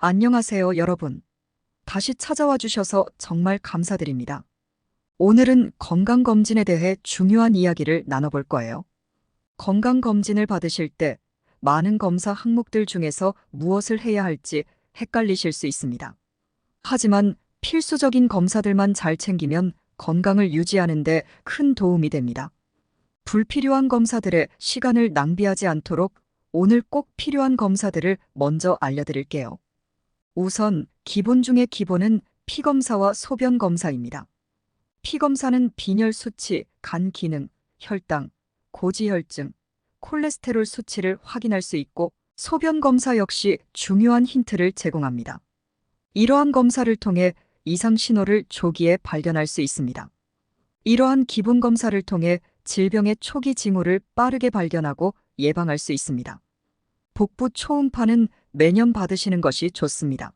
안녕하세요, 여러분. 다시 찾아와 주셔서 정말 감사드립니다. 오늘은 건강검진에 대해 중요한 이야기를 나눠볼 거예요. 건강검진을 받으실 때 많은 검사 항목들 중에서 무엇을 해야 할지 헷갈리실 수 있습니다. 하지만 필수적인 검사들만 잘 챙기면 건강을 유지하는 데 큰 도움이 됩니다. 불필요한 검사들의 시간을 낭비하지 않도록 오늘 꼭 필요한 검사들을 먼저 알려드릴게요. 우선 기본 중의 기본은 피검사와 소변검사입니다. 피검사는 빈혈 수치, 간 기능, 혈당, 고지혈증, 콜레스테롤 수치를 확인할 수 있고 소변검사 역시 중요한 힌트를 제공합니다. 이러한 검사를 통해 이상 신호를 조기에 발견할 수 있습니다. 이러한 기본 검사를 통해 질병의 초기 징후를 빠르게 발견하고 예방할 수 있습니다. 복부 초음파는 매년 받으시는 것이 좋습니다.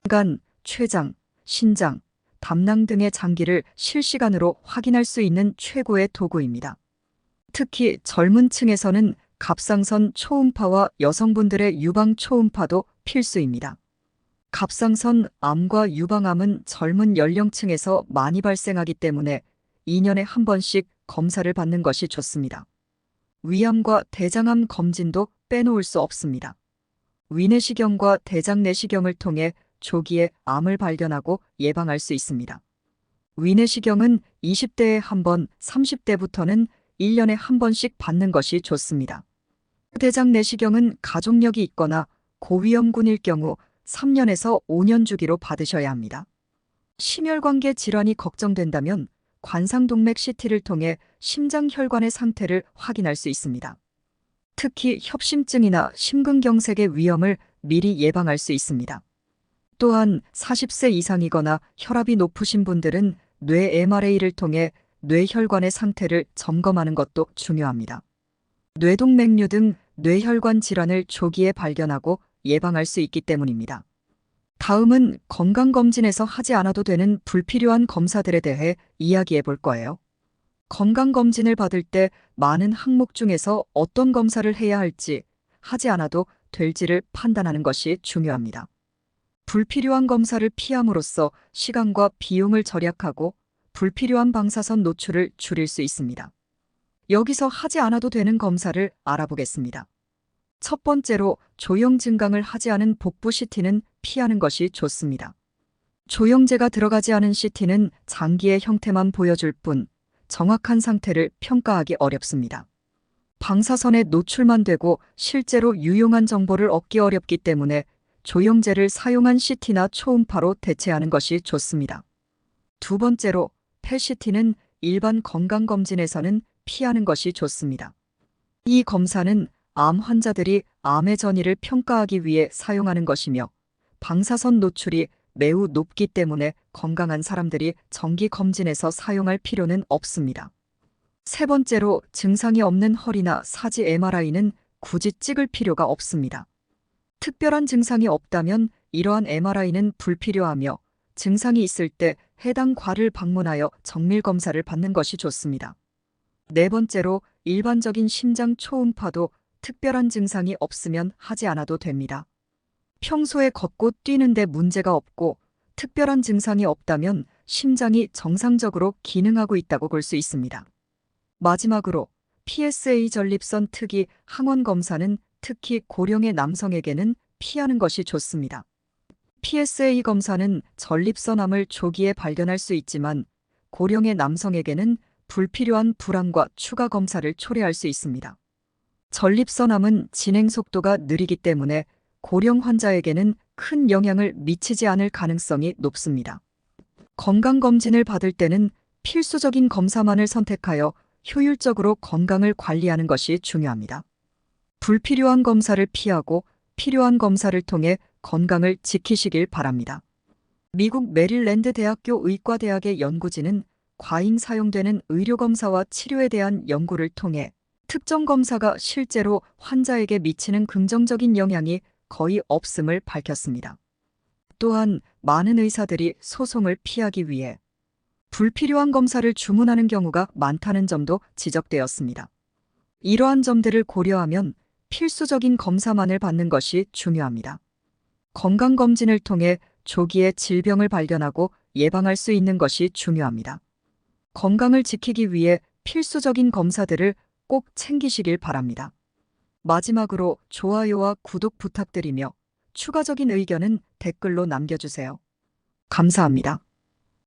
간, 췌장, 신장, 담낭 등의 장기를 실시간으로 확인할 수 있는 최고의 도구입니다. 특히 젊은 층에서는 갑상선 초음파와 여성분들의 유방 초음파도 필수입니다. 갑상선 암과 유방암은 젊은 연령층에서 많이 발생하기 때문에 2년에 한 번씩 검사를 받는 것이 좋습니다. 위암과 대장암 검진도 빼놓을 수 없습니다. 위내시경과 대장내시경을 통해 조기에 암을 발견하고 예방할 수 있습니다. 위내시경은 20대에 한 번, 30대부터는 1년에 한 번씩 받는 것이 좋습니다. 대장내시경은 가족력이 있거나 고위험군일 경우 3년에서 5년 주기로 받으셔야 합니다. 심혈관계 질환이 걱정된다면 관상동맥 CT를 통해 심장혈관의 상태를 확인할 수 있습니다. 특히 협심증이나 심근경색의 위험을 미리 예방할 수 있습니다. 또한 40세 이상이거나 혈압이 높으신 분들은 뇌 MRA를 통해 뇌혈관의 상태를 점검하는 것도 중요합니다. 뇌동맥류 등 뇌혈관 질환을 조기에 발견하고 예방할 수 있기 때문입니다. 다음은 건강검진에서 하지 않아도 되는 불필요한 검사들에 대해 이야기해 볼 거예요. 건강검진을 받을 때 많은 항목 중에서 어떤 검사를 해야 할지, 하지 않아도 될지를 판단하는 것이 중요합니다. 불필요한 검사를 피함으로써 시간과 비용을 절약하고 불필요한 방사선 노출을 줄일 수 있습니다. 여기서 하지 않아도 되는 검사를 알아보겠습니다. 첫 번째로 조형 증강을 하지 않은 복부 CT는 피하는 것이 좋습니다. 조형제가 들어가지 않은 CT는 장기의 형태만 보여줄 뿐 정확한 상태를 평가하기 어렵습니다. 방사선에 노출만 되고 실제로 유용한 정보를 얻기 어렵기 때문에 조형제를 사용한 CT나 초음파로 대체하는 것이 좋습니다. 두 번째로 PET-CT는 일반 건강검진에서는 피하는 것이 좋습니다. 이 검사는 암 환자들이 암의 전이를 평가하기 위해 사용하는 것이며 방사선 노출이 매우 높기 때문에 건강한 사람들이 정기 검진에서 사용할 필요는 없습니다. 세 번째로 증상이 없는 허리나 사지 MRI는 굳이 찍을 필요가 없습니다. 특별한 증상이 없다면 이러한 MRI는 불필요하며 증상이 있을 때 해당 과를 방문하여 정밀 검사를 받는 것이 좋습니다. 네 번째로 일반적인 심장 초음파도 특별한 증상이 없으면 하지 않아도 됩니다. 평소에 걷고 뛰는데 문제가 없고 특별한 증상이 없다면 심장이 정상적으로 기능하고 있다고 볼 수 있습니다. 마지막으로 PSA 전립선 특이 항원 검사는 특히 고령의 남성에게는 피하는 것이 좋습니다. PSA 검사는 전립선암을 조기에 발견할 수 있지만 고령의 남성에게는 불필요한 불안과 추가 검사를 초래할 수 있습니다. 전립선암은 진행 속도가 느리기 때문에 고령 환자에게는 큰 영향을 미치지 않을 가능성이 높습니다. 건강검진을 받을 때는 필수적인 검사만을 선택하여 효율적으로 건강을 관리하는 것이 중요합니다. 불필요한 검사를 피하고 필요한 검사를 통해 건강을 지키시길 바랍니다. 미국 메릴랜드 대학교 의과대학의 연구진은 과잉 사용되는 의료검사와 치료에 대한 연구를 통해 특정 검사가 실제로 환자에게 미치는 긍정적인 영향이 거의 없음을 밝혔습니다. 또한 많은 의사들이 소송을 피하기 위해 불필요한 검사를 주문하는 경우가 많다는 점도 지적되었습니다. 이러한 점들을 고려하면 필수적인 검사만을 받는 것이 중요합니다. 건강검진을 통해 조기에 질병을 발견하고 예방할 수 있는 것이 중요합니다. 건강을 지키기 위해 필수적인 검사들을 꼭 챙기시길 바랍니다. 마지막으로 좋아요와 구독 부탁드리며 추가적인 의견은 댓글로 남겨주세요. 감사합니다.